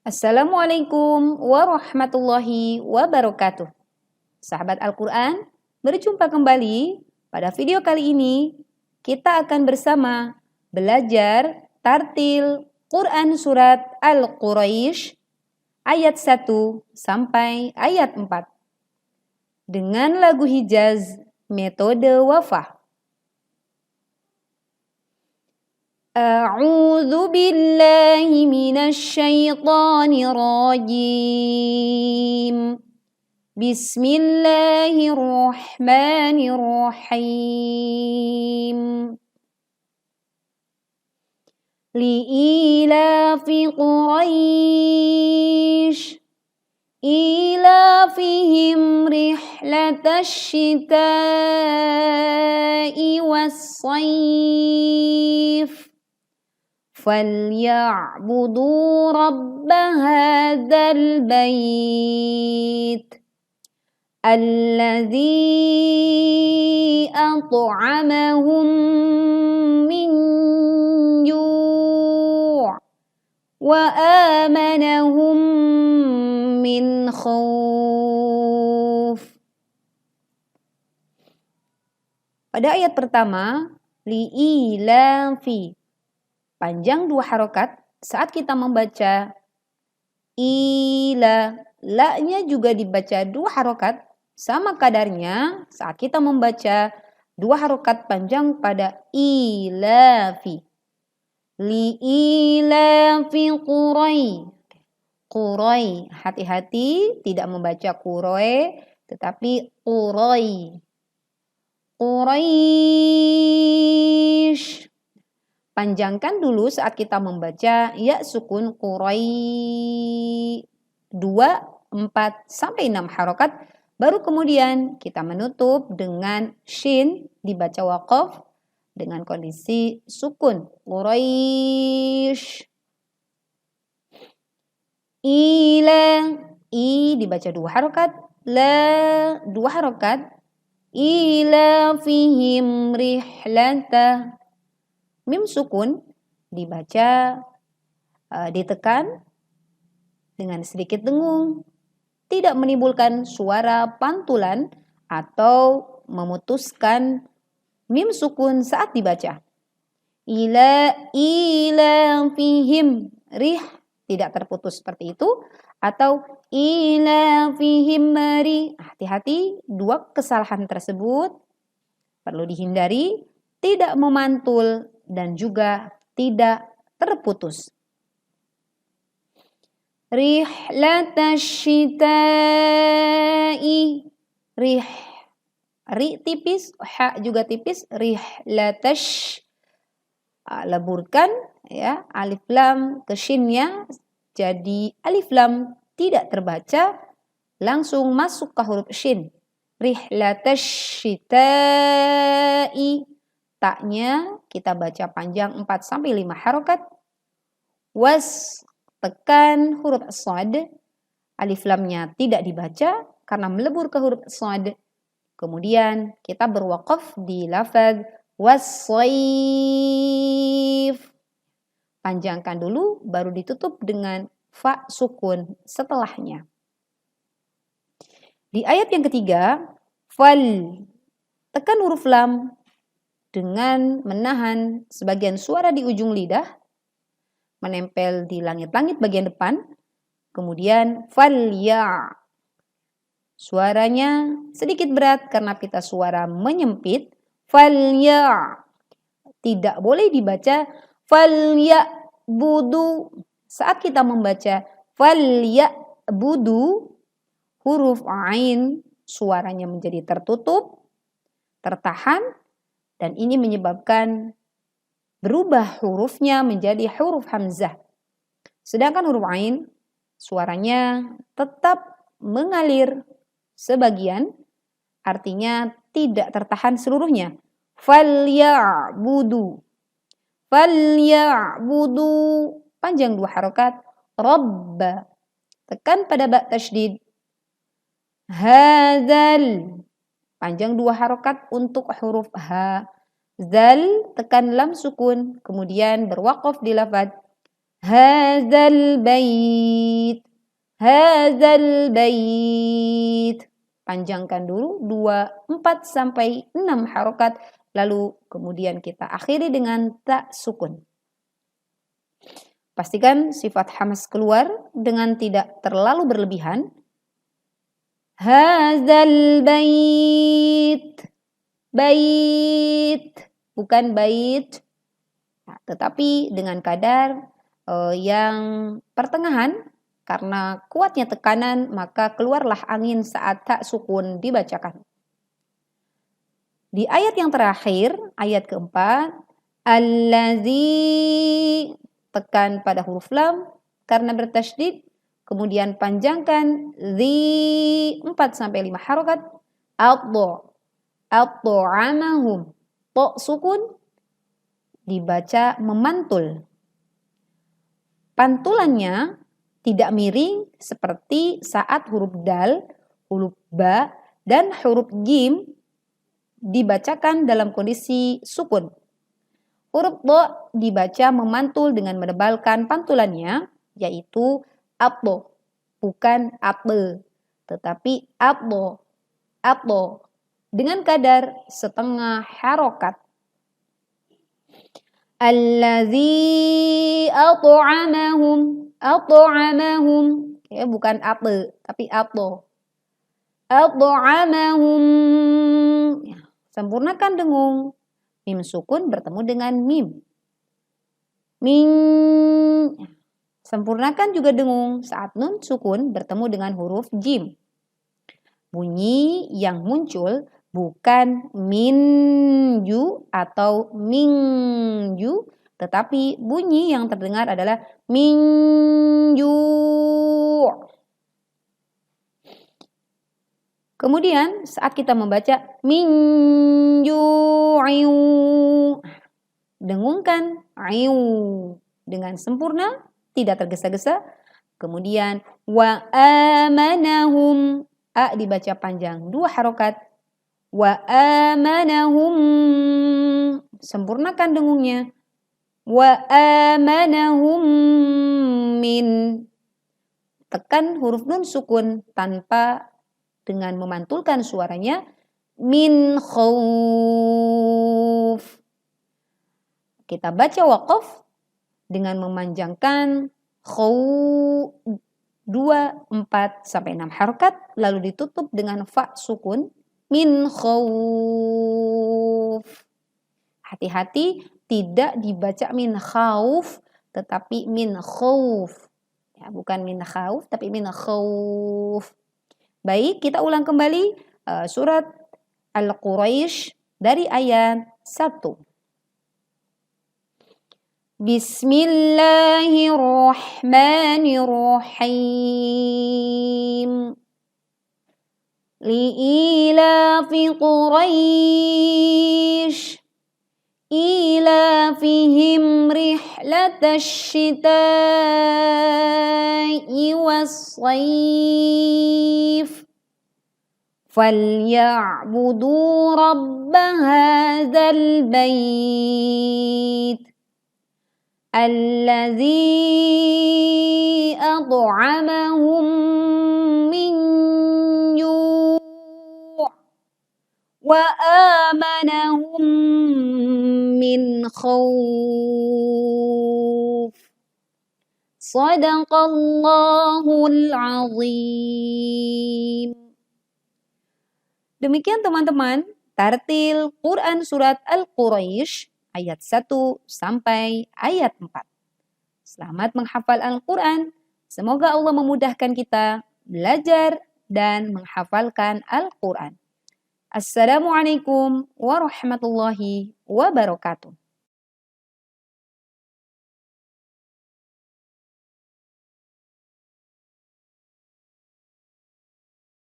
Assalamualaikum warahmatullahi wabarakatuh. Sahabat Al-Quran, berjumpa kembali. Pada video kali ini, kita akan bersama belajar tartil Quran Surat Al-Quraisy ayat 1 sampai ayat 4 dengan lagu Hijaz metode wafah. A'udzu billahi minasy syaithanir rajim. Bismillahirrahmanirrahim. Li'ilafi Quraisy ilafihim rihlatash syita'i was-sayf. فَلْيَعْبُدُوا رَبَّ هَذَا الْبَيْتِ الَّذِي أَطْعَمَهُم مِّن جُوعٍ وَآمَنَهُم مِّنْ خَوْفٍ. Pada ayat pertama, li'ilafi, panjang 2 harokat saat kita membaca ila. La-nya juga dibaca 2 harokat sama kadarnya saat kita membaca 2 harokat panjang pada ilafi. Li-ilafi Qurai. Hati-hati tidak membaca Qurai tetapi Qurai. Quraisy. Panjangkan dulu saat kita membaca ya sukun Qurai 2, 4, sampai 6 harokat. Baru kemudian kita menutup dengan shin dibaca waqaf dengan kondisi sukun. Quraisy. Ila. I dibaca 2 harokat. La 2 harokat. Ila fihim rihlata. Mim sukun dibaca ditekan dengan sedikit dengung, tidak menimbulkan suara pantulan atau memutuskan mim sukun saat dibaca. Ila fihim rih tidak terputus seperti itu, atau ila fihim mari. Hati-hati, 2 kesalahan tersebut perlu dihindari, tidak memantul dan juga tidak terputus. Rihlatash syita'i. Ri tipis, ha juga tipis. Rihlatash. Leburkan ya alif lam ke shinnya jadi alif lam tidak terbaca, langsung masuk ke huruf shin. Rihlatash syita'i. Taknya kita baca panjang 4 sampai 5 harokat. Was, tekan huruf shad. Alif lamnya tidak dibaca karena melebur ke huruf shad. Kemudian kita berwaqaf di lafaz was-sayf. Panjangkan dulu baru ditutup dengan fa sukun setelahnya. Di ayat yang ketiga, fal, tekan huruf lam dengan menahan sebagian suara di ujung lidah, menempel di langit-langit bagian depan, kemudian falya. Suaranya sedikit berat karena pita suara menyempit, falya. Tidak boleh dibaca falya budu. Saat kita membaca falya budu, huruf ain suaranya menjadi tertutup, tertahan, dan ini menyebabkan berubah hurufnya menjadi huruf hamzah. Sedangkan huruf ain suaranya tetap mengalir sebagian, artinya tidak tertahan seluruhnya. Falya'budu. Falya'budu. Panjang 2 harokat. Rabba. Tekan pada ba tasydid. Hadzal. Panjang 2 harokat untuk huruf ha. Zal, tekan lam sukun, kemudian berwaqaf di lafaz Hadzal bait. Hadzal bait. Panjangkan dulu 2, 4 sampai 6 harokat. Lalu kemudian kita akhiri dengan ta sukun. Pastikan sifat hamas keluar dengan tidak terlalu berlebihan. Hadzal bait. Bait. Bukan bait. Nah, tetapi dengan kadar yang pertengahan. Karena kuatnya tekanan, maka keluarlah angin saat tak sukun dibacakan. Di ayat yang terakhir, ayat keempat, allazi, tekan pada huruf lam karena bertasydid, kemudian panjangkan zi 4-5 harokat, at'amahum, to sukun dibaca memantul. Pantulannya tidak miring seperti saat huruf dal, huruf ba, dan huruf jim dibacakan dalam kondisi sukun. Huruf do dibaca memantul dengan menebalkan pantulannya, yaitu atbo, bukan atbe, tetapi atbo, dengan kadar setengah harokat. Allazi at'amahum, bukan atbe, tapi atbo. At'amahum. Sempurnakan dengung. Mim sukun bertemu dengan mim. Min. Sempurnakan juga dengung saat nun sukun bertemu dengan huruf jim. Bunyi yang muncul bukan minju atau mingju, tetapi bunyi yang terdengar adalah minju. Kemudian saat kita membaca minju'iu, dengungkan iu dengan sempurna, tidak tergesa-gesa. Kemudian wa amanahum, a dibaca panjang 2 harokat. Wa amanahum, sempurnakan dengungnya. Wa amanahum min, tekan huruf nun sukun tanpa dengan memantulkan suaranya, min khauf. Kita baca waqaf dengan memanjangkan khaw 2, 4 sampai 6 harokat, lalu ditutup dengan fa sukun, min khauf. Hati-hati tidak dibaca min khauf, tetapi min khauf. Ya, bukan min khauf, tapi min khauf. Baik, kita ulang kembali surat Al-Quraisy dari ayat 1. Bismillahirrahmanirrahim. Li'ilafi Quraisy ilafihim rihlatash shita'i was-sayf falyabudu rabba hadzal bait allazi at'amahum min ju' wa amanahum min khauf. Shadaqallahul azim. Demikian teman-teman, tartil Quran surat Al-Quraisy ayat 1 sampai ayat 4. Selamat menghafal Al-Quran. Semoga Allah memudahkan kita belajar dan menghafalkan Al-Quran. Assalamualaikum warahmatullahi wabarakatuh.